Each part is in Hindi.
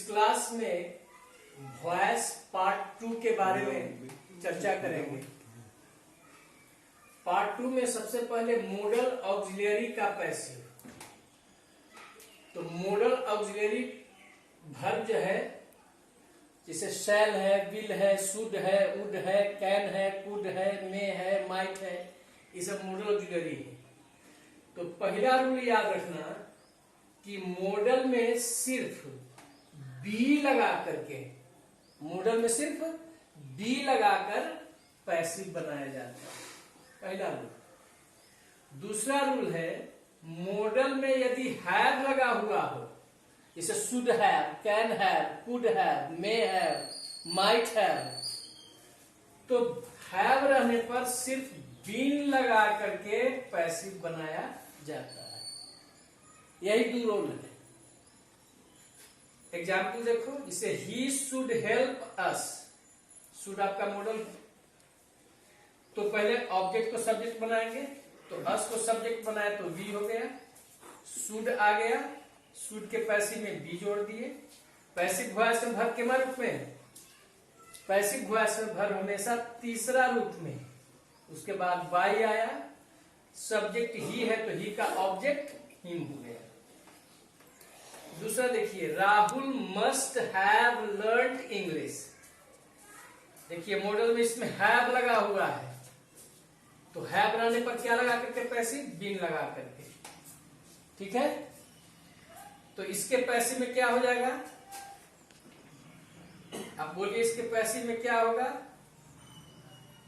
इस क्लास में वॉइस पार्ट 2 के बारे में चर्चा करेंगे। पार्ट 2 में सबसे पहले मॉडल ऑक्सिलरी का पैसिव। तो मॉडल ऑक्सिलरी वर्ब जो है, जैसे शैल है, विल है, शुड है, वुड है, कैन है, कुड है, मे है, माइट है, ये सब मॉडल ऑक्सिलरी है। तो पहला रूल याद रखना कि मॉडल में सिर्फ बी लगा करके, मॉडल में सिर्फ बी लगाकर पैसिव बनाया जाता है, पहला रूल। दूसरा रूल है, मॉडल में यदि हैव लगा हुआ हो, जैसे should have, can have, could have, may have, might have, तो हैव रहने पर सिर्फ बीन लगा करके पैसिव बनाया जाता है। यही दो रूल है। एग्जाम्पल देखो, जैसे he should help us, should आपका मॉडल, तो पहले ऑब्जेक्ट को सब्जेक्ट बनाएंगे, तो अस को सब्जेक्ट बनाए तो वी हो गया, शुड आ गया, शुड के पैसिव में बी जोड़ दिए। पैसिव वॉइस में वर्ब के रूप में, पैसिव वॉइस में वर्ब हमेशा तीसरा रूप में, उसके बाद बाई आया, सब्जेक्ट ही है तो ही का ऑब्जेक्ट हिम हो गया। दूसरा देखिए, Rahul must have learned English. देखिए मॉडल में इसमें हैव लगा हुआ है, तो हैव रहने पर क्या लगा करके पैसिव, बीन लगा करके, ठीक है। तो इसके पैसिव में क्या हो जाएगा, आप बोलिए इसके पैसिव में क्या होगा।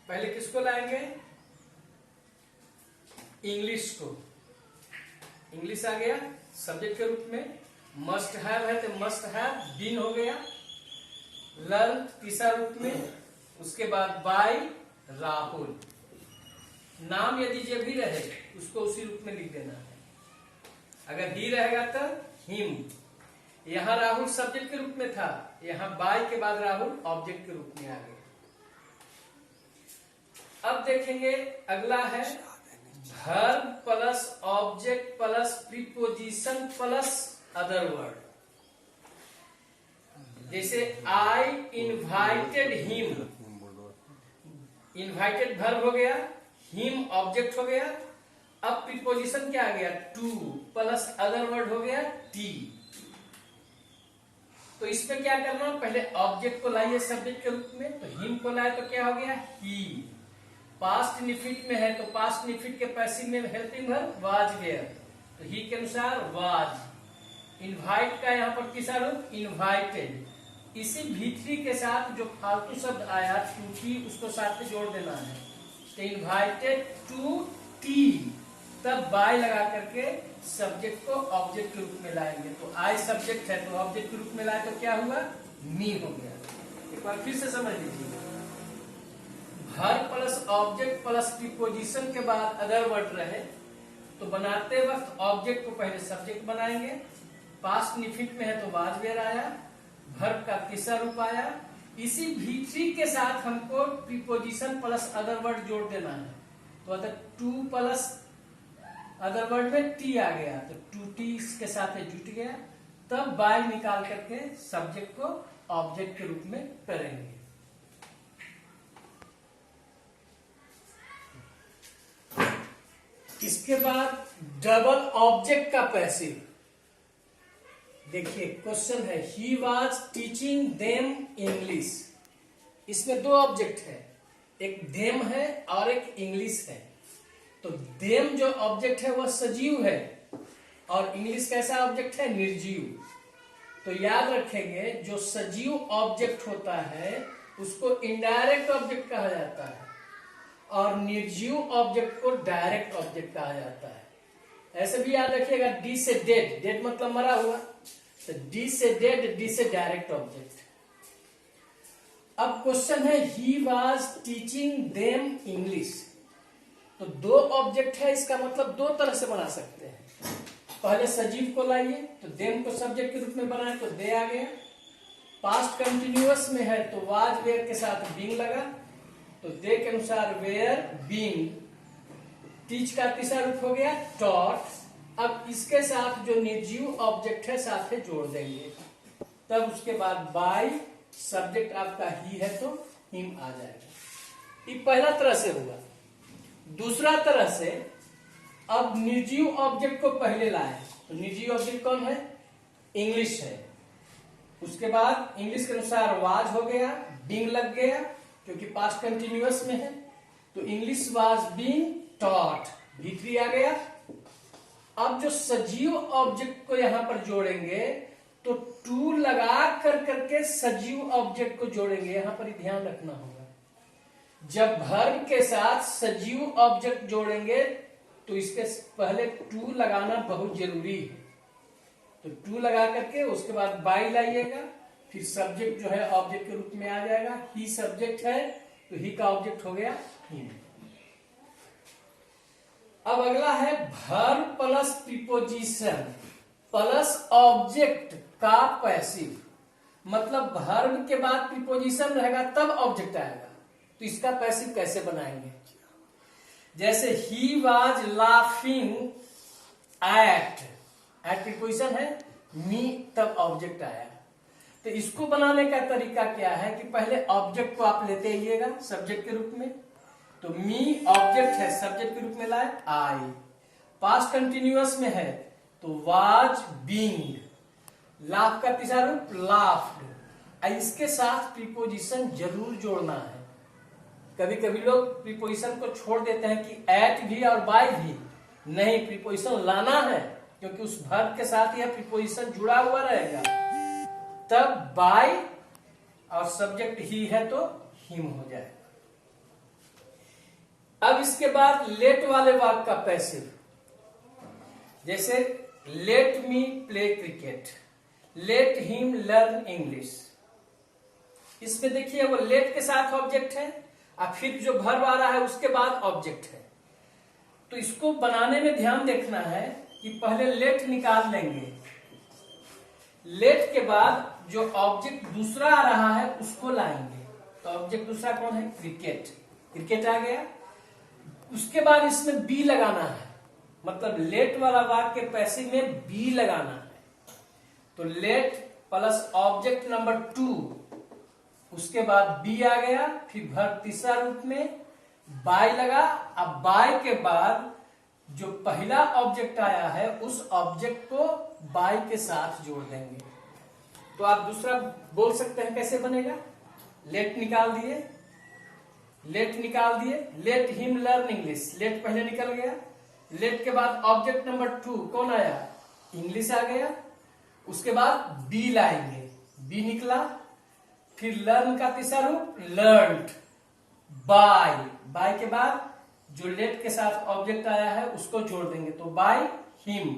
पहले किसको लाएंगे, इंग्लिश को, इंग्लिश आ गया सब्जेक्ट के रूप में, मस्ट हैव है तो मस्ट हैव बीन हो गया, लर्न तीसरा रूप में, उसके बाद बाय राहुल। नाम यदि जो भी रहे उसको उसी रूप में लिख देना है। अगर ही रहेगा तो हिम, यहां राहुल सब्जेक्ट के रूप में था, यहां बाय के बाद राहुल ऑब्जेक्ट के रूप में आ गया। अब देखेंगे अगला है verb plus object plus preposition plus other word. जैसे I invited him, invited verb हो गया, हिम ऑब्जेक्ट हो गया। अब प्रीपोजिशन क्या आ गया, टू प्लस अदर वर्ड हो गया टी। तो इसमें क्या करना, पहले ऑब्जेक्ट को लाइए सब्जेक्ट के रूप में, तो हिम को लाए तो क्या हो गया, ही। पास्ट इनफिनिट में है तो पास्ट इनफिनिट के पैसिव में हेल्पिंग वर्ब वाज गया, तो ही के अनुसार वाज। इनवाइट का यहाँ पर किसा रूप, इनवाइटेड। इसी भीतरी के साथ जो फालतू शब्द आया टू टी, उसको साथ में जोड़ देना है, तो इनवाइटेड टू टी, तब बाय लगा करके सब्जेक्ट को ऑब्जेक्ट के रूप में लाएंगे। तो आई सब्जेक्ट है तो ऑब्जेक्ट के रूप में लाए तो क्या हुआ, मी हो गया। एक बार फिर से समझ लीजिए, verb plus object plus preposition के बाद अदर वर्ड रहे तो बनाते वक्त ऑब्जेक्ट को पहले सब्जेक्ट बनाएंगे, पास्ट इनफिनिट में है तो वाज वेयर आया, वर्ब का तीसरा रूप आया। इसी भीतरी के साथ हमको प्रीपोजिशन प्लस अदर वर्ड जोड़ देना है, तो अगर टू प्लस अदर वर्ड में टी आ गया तो टू टी इसके साथ जुट गया, तब बाय निकाल करके सब्जेक्ट को ऑब्जेक्ट के रूप में करेंगे। इसके बाद डबल ऑब्जेक्ट का पैसिव। देखिए क्वेश्चन है, he was teaching them English. इसमें दो ऑब्जेक्ट है, एक देम है और एक इंग्लिश है। तो देम जो ऑब्जेक्ट है वह सजीव है और इंग्लिश कैसा ऑब्जेक्ट है, निर्जीव। तो याद रखेंगे, जो सजीव ऑब्जेक्ट होता है उसको इनडायरेक्ट ऑब्जेक्ट कहा जाता है और निर्जीव ऑब्जेक्ट को डायरेक्ट ऑब्जेक्ट कहा जाता है। ऐसे भी याद रखिएगा, डी से डेड, डेड मतलब मरा हुआ, तो डी से डेड, डी से डायरेक्ट ऑब्जेक्ट। अब क्वेश्चन है, he was teaching them English. तो दो ऑब्जेक्ट है, इसका मतलब दो तरह से बना सकते हैं। पहले सजीव को लाइए, तो देम को सब्जेक्ट के रूप में बनाए तो दे आ गया। पास्ट कंटिन्यूअस में है तो वाज वेयर के साथ बीइंग लगा, तो दे के अनुसार वेयर बीइंग। टीच का तीसरा रूप हो गया टॉट। अब इसके साथ जो निर्जीव ऑब्जेक्ट है साथ में जोड़ देंगे, तब उसके बाद बाय, सब्जेक्ट आपका ही है तो हिम आ जाएगा। ये पहला तरह से हुआ। दूसरा तरह से अब निर्जीव ऑब्जेक्ट को पहले लाए, तो निर्जीव ऑब्जेक्ट कौन है? इंग्लिश है। उसके बाद इंग्लिश के अनुसार वाज हो गया, बीइंग लग गया क्योंकि पास्ट कंटिन्यूअस में है, तो English was being taught, V3 आ गया। अब जो सजीव ऑब्जेक्ट को यहां पर जोड़ेंगे तो टू लगा कर करके सजीव ऑब्जेक्ट को जोड़ेंगे। यहां पर ध्यान रखना होगा, जब वर्ब के साथ सजीव ऑब्जेक्ट जोड़ेंगे तो इसके पहले टू लगाना बहुत जरूरी है। तो टू लगा करके उसके बाद बाय लाइएगा, फिर सब्जेक्ट जो है ऑब्जेक्ट के रूप में आ जाएगा। ही सब्जेक्ट है तो ही का ऑब्जेक्ट हो गया हिम। अब अगला है verb plus preposition plus object का पैसिव, मतलब वर्ब के बाद प्रीपोजिशन रहेगा तब ऑब्जेक्ट आएगा। तो इसका पैसिव कैसे बनाएंगे? जैसे he was laughing at preposition है, मी तब ऑब्जेक्ट आया। तो इसको बनाने का तरीका क्या है कि पहले ऑब्जेक्ट को आप लेते आइएगा सब्जेक्ट के रूप में, तो मी ऑब्जेक्ट है, सब्जेक्ट के रूप में लाए आई। पास्ट कंटिन्यूअस में है तो वाज बीइंग, लाफ का तीसरा रूप लाफ्ड। इसके साथ प्रीपोजिशन जरूर जोड़ना है। कभी कभी लोग प्रीपोजिशन को छोड़ देते हैं कि एट भी और बाय भी, नहीं, प्रीपोजिशन लाना है क्योंकि उस वर्ब के साथ यह प्रीपोजिशन जुड़ा हुआ रहेगा। तब बाय और सब्जेक्ट ही है तो हिम हो जाएगा। अब इसके बाद लेट वाले वाक्य का पैसिव, जैसे let me play cricket, late him learn English. इसमें देखिए वो लेट के साथ ऑब्जेक्ट है और फिर जो वर्ब आ रहा है उसके बाद ऑब्जेक्ट है। तो इसको बनाने में ध्यान देखना है कि पहले लेट निकाल लेंगे, लेट के बाद जो ऑब्जेक्ट दूसरा आ रहा है उसको लाएंगे। तो ऑब्जेक्ट दूसरा कौन है? क्रिकेट, क्रिकेट आ गया। उसके बाद इसमें बी लगाना है, मतलब लेट वाला वाक्य के पैसिव में बी लगाना है। तो लेट प्लस ऑब्जेक्ट नंबर 2, उसके बाद बी आ गया, फिर वर्ब तीसरा रूप में बाय लगा। अब बाय के बाद जो पहला ऑब्जेक्ट आया है उस ऑब्जेक्ट को बाय के साथ जोड़ देंगे। तो आप दूसरा बोल सकते हैं कैसे बनेगा? लेट निकाल दिए, लेट निकाल दिए, let him learn English, let पहले निकल गया। लेट के बाद ऑब्जेक्ट नंबर 2 कौन आया? इंग्लिश आ गया। उसके बाद बी लाएंगे, बी निकला। फिर लर्न का तीसरा रूप लर्न्ड, बाय, बाय के बाद जो लेट के साथ ऑब्जेक्ट आया है उसको जोड़ देंगे तो बाय हिम।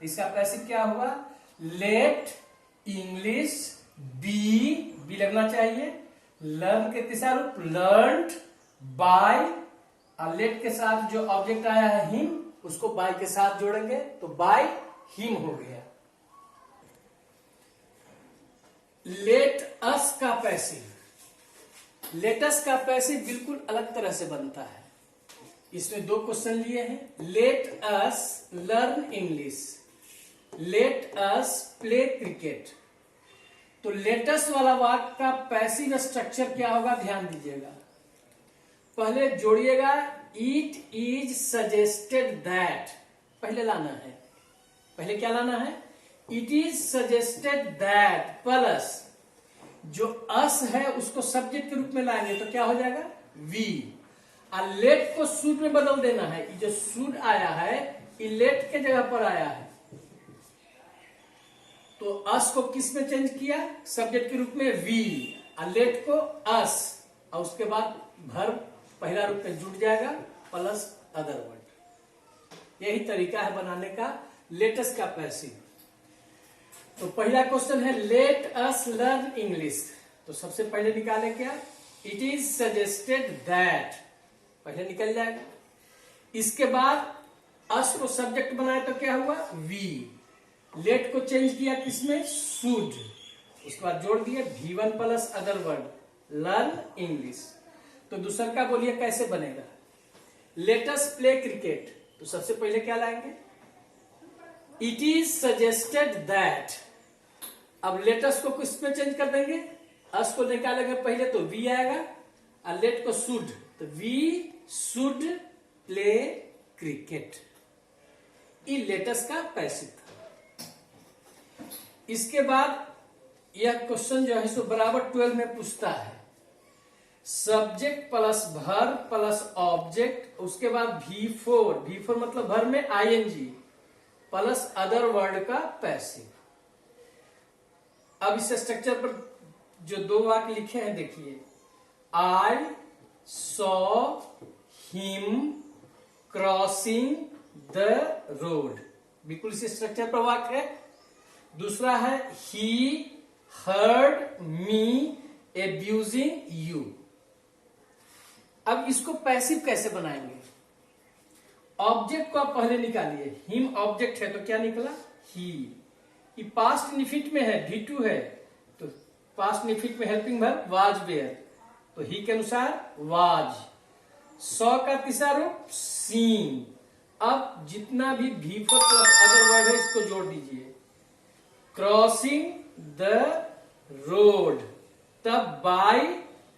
इसका पैसिव क्या हुआ? लेट इंग्लिश बी लगना चाहिए, लर्न के तीसरा रूप लर्न्ड, बाय, और लेट के साथ जो ऑब्जेक्ट आया है हिम उसको बाय के साथ जोड़ेंगे तो बाय हिम हो गया। लेट अस का पैसिव, लेटस का पैसिव बिल्कुल अलग तरह से बनता है। इसमें 2 क्वेश्चन लिए हैं। Let us learn English, let us play cricket. तो लेटस वाला वाक्य का पैसिव स्ट्रक्चर क्या होगा? ध्यान दीजिएगा। पहले जोड़िएगा इट इज सजेस्टेड दैट, पहले लाना है। पहले क्या लाना है? It is suggested that plus जो अस है उसको सब्जेक्ट के रूप में लाएंगे तो क्या हो जाएगा? वी। और लेट को शुड में बदल देना है। जो शुड आया है ये लेट के जगह पर आया है, तो अस को किस में चेंज किया? सब्जेक्ट के रूप में वी, और लेट को अस, और उसके बाद वर्ब पहला रूप में जुड़ जाएगा प्लस अदर वर्ड। यही तरीका है बनाने का लेटस का पैसिव। तो पहला क्वेश्चन है लेट अस लर्न इंग्लिश, तो सबसे पहले निकाले क्या? इट इज सजेस्टेड दैट, पहले निकल जाएगा। इसके बाद अस को सब्जेक्ट बनाए तो क्या हुआ? वी। लेट को चेंज किया किसमें? शुड। उसके बाद जोड़ दिया V1 plus other word learn English. तो दूसरा का बोलिए कैसे बनेगा? लेटस प्ले क्रिकेट, तो सबसे पहले क्या लाएंगे? इट इज सजेस्टेड दैट, अब लेटस को किस पे चेंज कर देंगे, अस को निकालेंगे पहले तो वी आएगा, और लेट को शुड, तो वी शुड प्ले क्रिकेट। ये लेटस का पैसिव था। इसके बाद यह क्वेश्चन जो है सो बराबर 12 में पूछता है, subject plus verb plus object, उसके बाद V4 मतलब वर्ब में ING प्लस अदर वर्ड का पैसिव। अब इस स्ट्रक्चर पर जो दो वाक्य लिखे हैं देखिए, I saw him crossing the road, बिल्कुल इसी स्ट्रक्चर पर वाक्य है। दूसरा है he heard me abusing you। अब इसको पैसिव कैसे बनाएंगे, ऑब्जेक्ट को आप पहले निकालिए, हिम ऑब्जेक्ट है तो क्या निकला ही, ये पास्ट निफिट में है V2 है, तो पास्ट निफिट में हेल्पिंग वर्ब वाज वेयर, तो ही के अनुसार वाज। सॉ का तीसरा रूप सीन। अब जितना भी V4 प्लस अदर वर्ड है इसको जोड़ दीजिए, क्रॉसिंग द रोड, तब बाय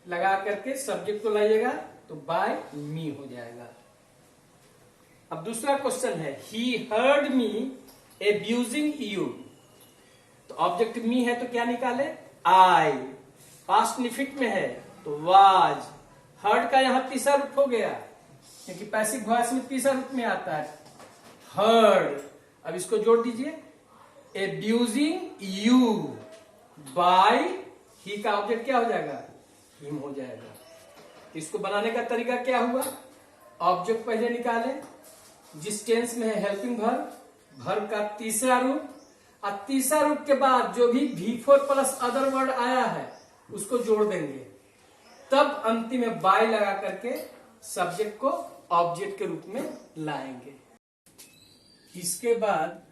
लगा करके सब्जेक्ट को लाइएगा तो बाय मी हो जाएगा। अब दूसरा क्वेश्चन है, ही हर्ड मी एब्यूजिंग यू, तो ऑब्जेक्ट मी है तो क्या निकाले आई, पास्ट निफिट में है तो वाज, हर्ड का यहां तीसरा रूप हो गया क्योंकि पैसिव वॉइस में तीसरा रूप में आता है हर्ड। अब इसको जोड़ दीजिए, एब्यूजिंग यू बाय, ही का ऑब्जेक्ट क्या हो जाएगा हिम हो जाएगा। इसको बनाने का तरीका क्या हुआ, ऑब्जेक्ट पहले निकाले जिस टेंस में है हेल्पिंग वर्ब, वर्ब का तीसरा रूप, और तीसरा रूप के बाद जो भी V4 प्लस अदर वर्ड आया है उसको जोड़ देंगे, तब अंतिम में बाय लगा करके सब्जेक्ट को ऑब्जेक्ट के रूप में लाएंगे। इसके बाद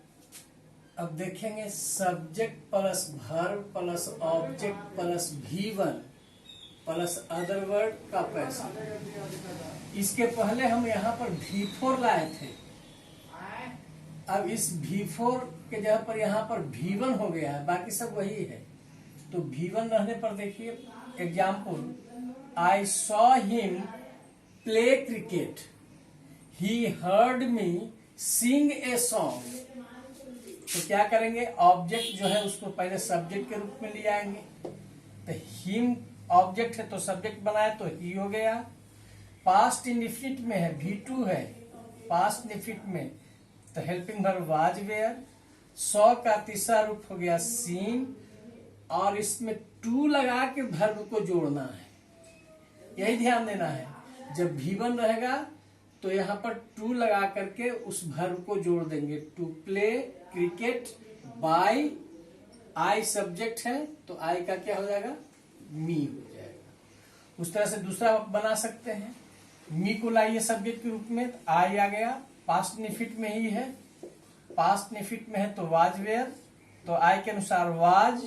अब देखेंगे subject plus verb plus object plus V1 plus other word का पैसिव। इसके पहले हम यहाँ पर V4 लाए थे, अब इस V4 के जगह पर यहाँ पर V1 हो गया है, बाकी सब वही है। तो V1 रहने पर देखिए example, I saw him play cricket, he heard me sing a song. तो क्या करेंगे, ऑब्जेक्ट जो है उसको पहले सब्जेक्ट के रूप में ले आएंगे, तो हिम ऑब्जेक्ट है तो सब्जेक्ट बनाए तो ही हो गया। पास्ट इंडिफिनिट में है V2 है, पास्ट इंडिफिनिट में तो helping verb was were. Saw का तीसरा रूप हो गया सीन, और इसमें टू लगा के वर्ब को जोड़ना है, यही ध्यान देना है। जब V1 रहेगा तो यहाँ पर टू लगा करके उस वर्ब को जोड़ देंगे, to play cricket by, I subject है तो आई का क्या हो जाएगा मी हो जाएगा। उस तरह से दूसरा बना सकते हैं, मी को लाइए सब्जेक्ट के रूप में, तो आई आ गया, पास्ट निफिट में ही है, पास्ट निफिट में है तो वाज वेयर, तो आई के अनुसार वाज।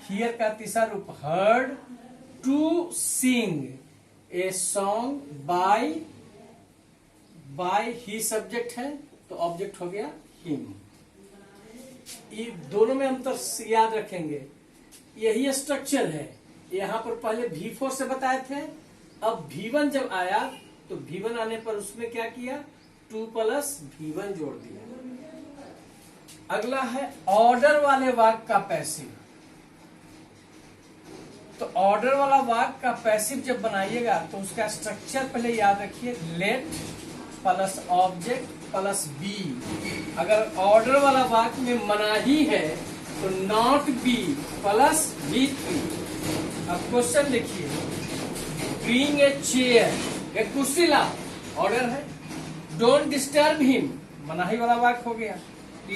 हियर का तीसरा रूप heard, to sing a song by, by he subject है तो ऑब्जेक्ट हो गया हिम। ये दोनों में अंतर याद रखेंगे, यही स्ट्रक्चर है। यहाँ पर पहले V4 से बताए थे, अब V1 जब आया तो V1 आने पर उसमें क्या किया, 2 प्लस V1 जोड़ दिया। अगला है ऑर्डर वाले वाक्य का पैसिव। तो ऑर्डर वाला वाक्य का पैसिव जब बनाइएगा तो उसका स्ट्रक्चर पहले याद रखिए, let plus object plus be. अगर ऑर्डर वाला वाक्य में मनाही है तो नॉट बी प्लस V3। अब क्वेश्चन देखिए, ब्रिंग ए चेयर, एक कुर्सी ला, ऑर्डर है। डोंट डिस्टर्ब हिम, मनाही वाला वाक्य हो गया।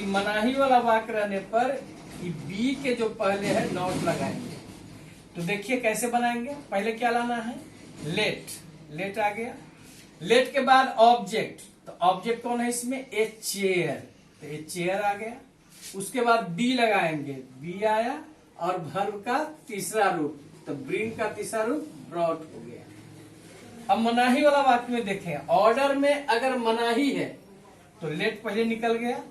मनाही वाला वाक्य रहने पर बी के जो पहले है नॉट लगाएंगे। तो देखिए कैसे बनाएंगे, पहले क्या लाना है, लेट, लेट आ गया। लेट के बाद ऑब्जेक्ट, तो ऑब्जेक्ट कौन है इसमें, ए चेयर, तो ए चेयर आ गया। उसके बाद बी लगाएंगे, बी आया, और वर्ब का तीसरा रूप, तो ब्रिंग का तीसरा रूप ब्रॉट हो गया। अब मनाही वाला वाक्य में देखें, ऑर्डर में अगर मनाही है तो लेट पहले निकल गया,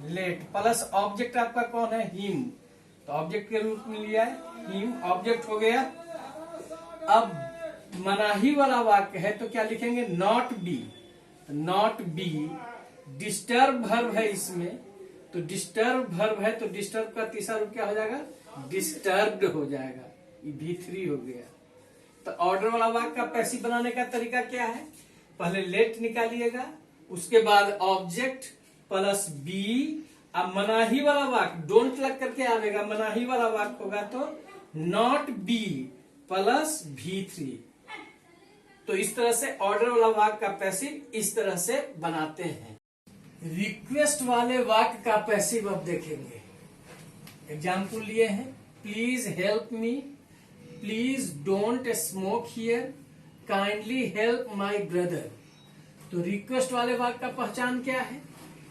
लेट प्लस ऑब्जेक्ट आपका कौन है, हिम, तो ऑब्जेक्ट के रूप में लिया है, हिम ऑब्जेक्ट हो गया। अब मनाही वाला वाक्य है तो क्या लिखेंगे, not be. Not be disturb verb है इसमें, तो डिस्टर्ब वर्ब है तो डिस्टर्ब का तीसरा रूप क्या हो जाएगा, डिस्टर्ब्ड हो जाएगा, ये V3 हो गया। तो ऑर्डर वाला वाक्य का पैसिव बनाने का तरीका क्या है, पहले लेट निकालिएगा, उसके बाद ऑब्जेक्ट प्लस बी। अब मनाही वाला वाक्य डोंट लग करके आवेगा, मनाही वाला वाक्य होगा तो नॉट बी प्लस V3। तो इस तरह से ऑर्डर वाला वाक्य का पैसिव इस तरह से बनाते हैं। रिक्वेस्ट वाले वाक्य का पैसिव अब देखेंगे। एग्जाम्पल लिए हैं, please help me, please don't smoke here, kindly help my brother. तो रिक्वेस्ट वाले वाक्य का पहचान क्या है,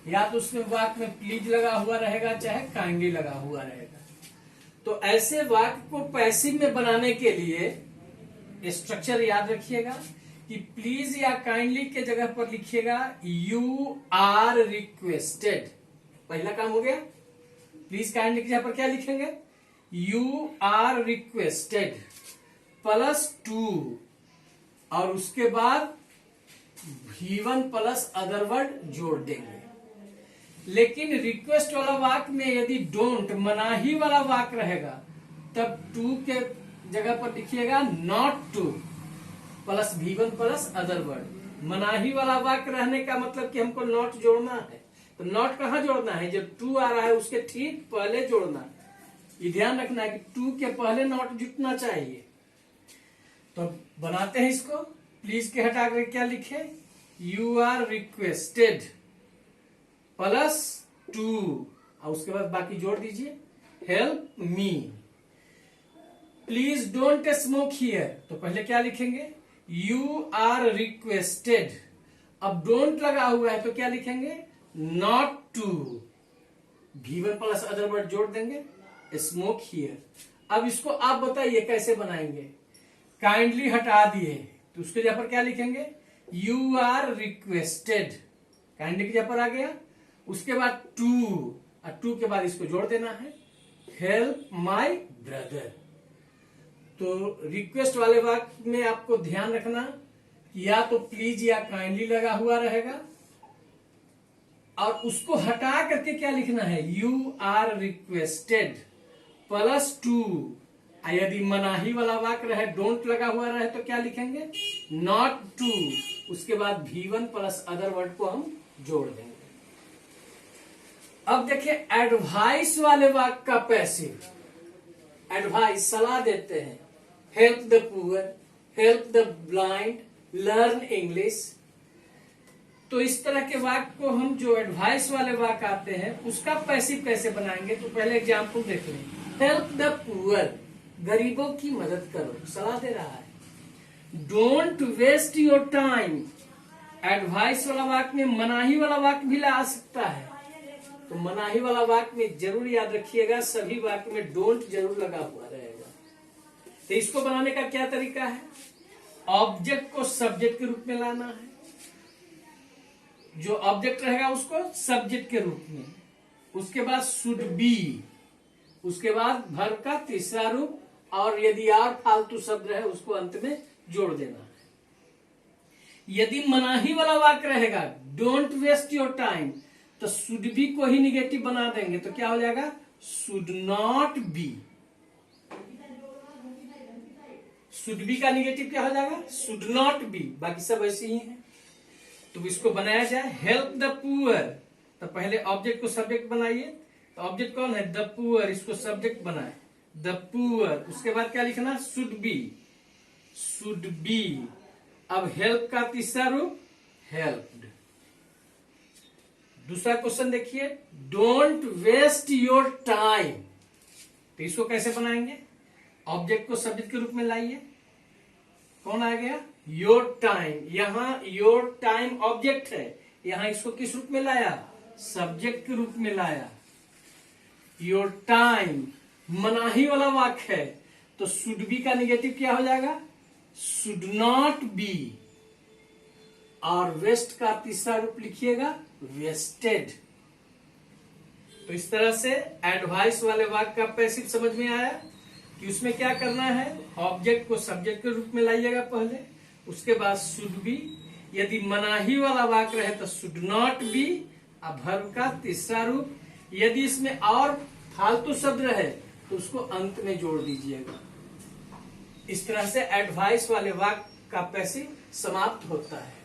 या तो उसमें वाक्य में प्लीज लगा हुआ रहेगा चाहे काइंडली लगा हुआ रहेगा। तो ऐसे वाक्य को पैसिव में बनाने के लिए स्ट्रक्चर याद रखिएगा कि प्लीज या काइंडली के जगह पर लिखिएगा यू आर रिक्वेस्टेड। पहला काम हो गया। प्लीज काइंडली की जगह पर क्या लिखेंगे, यू आर रिक्वेस्टेड प्लस 2 और उसके बाद V1 प्लस अदर वर्ड जोड़ देंगे। लेकिन रिक्वेस्ट वाला वाक्य में यदि डोंट मनाही वाला वाक्य रहेगा तब 2 के जगह पर लिखिएगा not two plus V1 plus other word. मनाही वाला वाक्य रहने का मतलब कि हमको नॉट जोड़ना है, तो नॉट कहाँ जोड़ना है, जब 2 आ रहा है उसके ठीक पहले जोड़ना है। ये ध्यान रखना है कि 2 के पहले नॉट जुटना चाहिए। तो बनाते हैं इसको, प्लीज के हटा कर क्या लिखे, यू आर रिक्वेस्टेड प्लस 2 और उसके बाद बाकी जोड़ दीजिए, help me. Please don't smoke here, तो पहले क्या लिखेंगे, यू आर रिक्वेस्टेड। अब डोंट लगा हुआ है तो क्या लिखेंगे, not to, V1 plus other word जोड़ देंगे, स्मोक हियर। अब इसको आप बताइए कैसे बनाएंगे। काइंडली हटा दिए तो उसके जगह पर क्या लिखेंगे, यू आर रिक्वेस्टेड, काइंडली की जगह पर आ गया। उसके बाद 2 और 2 के बाद इसको जोड़ देना है, हेल्प माई ब्रदर। तो रिक्वेस्ट वाले वाक्य में आपको ध्यान रखना कि या तो प्लीज या काइंडली लगा हुआ रहेगा और उसको हटा करके क्या लिखना है, यू आर रिक्वेस्टेड प्लस 2। यदि मनाही वाला वाक्य रहे डोंट लगा हुआ रहे तो क्या लिखेंगे, नॉट टू, उसके बाद V1 प्लस अदर वर्ड को हम जोड़ देंगे। अब देखिए एडवाइस वाले वाक्य का पैसिव। एडवाइस सलाह देते हैं, help the poor, help the blind, learn English. तो इस तरह के वाक्य को हम जो एडवाइस वाले वाक्य आते हैं उसका पैसिव कैसे बनाएंगे, तो पहले एग्जाम्पल देख लें। हेल्प द पुअर, गरीबों की मदद करो, सलाह दे रहा है। Don't waste your time, advice वाला वाक्य में मनाही वाला वाक्य भी ला सकता है, तो मनाही वाला वाक्य में जरूर याद रखिएगा सभी वाक्य में डोंट जरूर लगा हुआ रहेगा। तो इसको बनाने का क्या तरीका है, ऑब्जेक्ट को सब्जेक्ट के रूप में लाना है, जो ऑब्जेक्ट रहेगा उसको सब्जेक्ट के रूप में, उसके बाद शुड बी, उसके बाद वर्ब का तीसरा रूप, और यदि और फालतू शब्द रहे उसको अंत में जोड़ देना है। यदि मनाही वाला वाक्य रहेगा डोंट वेस्ट योर टाइम, तो शुड बी को ही निगेटिव बना देंगे, तो क्या हो जाएगा, should not be. Should be का निगेटिव क्या हो जाएगा, शुड नॉट बी, बाकी सब ऐसे ही है। तो इसको बनाया जाए, हेल्प द पुअर, तो पहले ऑब्जेक्ट को सब्जेक्ट बनाइए। तो ऑब्जेक्ट कौन है, द पुअर, इसको सब्जेक्ट बनाए, द पुअर। उसके बाद क्या लिखना, शुड बी, शुड बी। अब हेल्प का तीसरा रूप हेल्प्ड। दूसरा क्वेश्चन देखिए, डोंट वेस्ट योर टाइम, तो इसको कैसे बनाएंगे, ऑब्जेक्ट को सब्जेक्ट के रूप में लाइए, कौन आ गया, योर टाइम। यहां योर टाइम ऑब्जेक्ट है, यहां इसको किस रूप में लाया, सब्जेक्ट के रूप में लाया। योर टाइम मनाही वाला वाक्य है, तो शुड बी का निगेटिव क्या हो जाएगा, शुड नॉट बी, और वेस्ट का तीसरा रूप लिखिएगा वेस्टेड। तो इस तरह से एडवाइस वाले वाक्य का पैसिव समझ में आया कि उसमें क्या करना है, ऑब्जेक्ट को सब्जेक्ट के रूप में लाइएगा पहले, उसके बाद शुड बी, यदि मनाही वाला वाक्य रहे तो शुड नॉट बी, अब वर्ब का तीसरा रूप, यदि इसमें और फालतू शब्द रहे तो उसको अंत में जोड़ दीजिएगा। इस तरह से एडवाइस वाले वाक्य का पैसिव समाप्त होता है।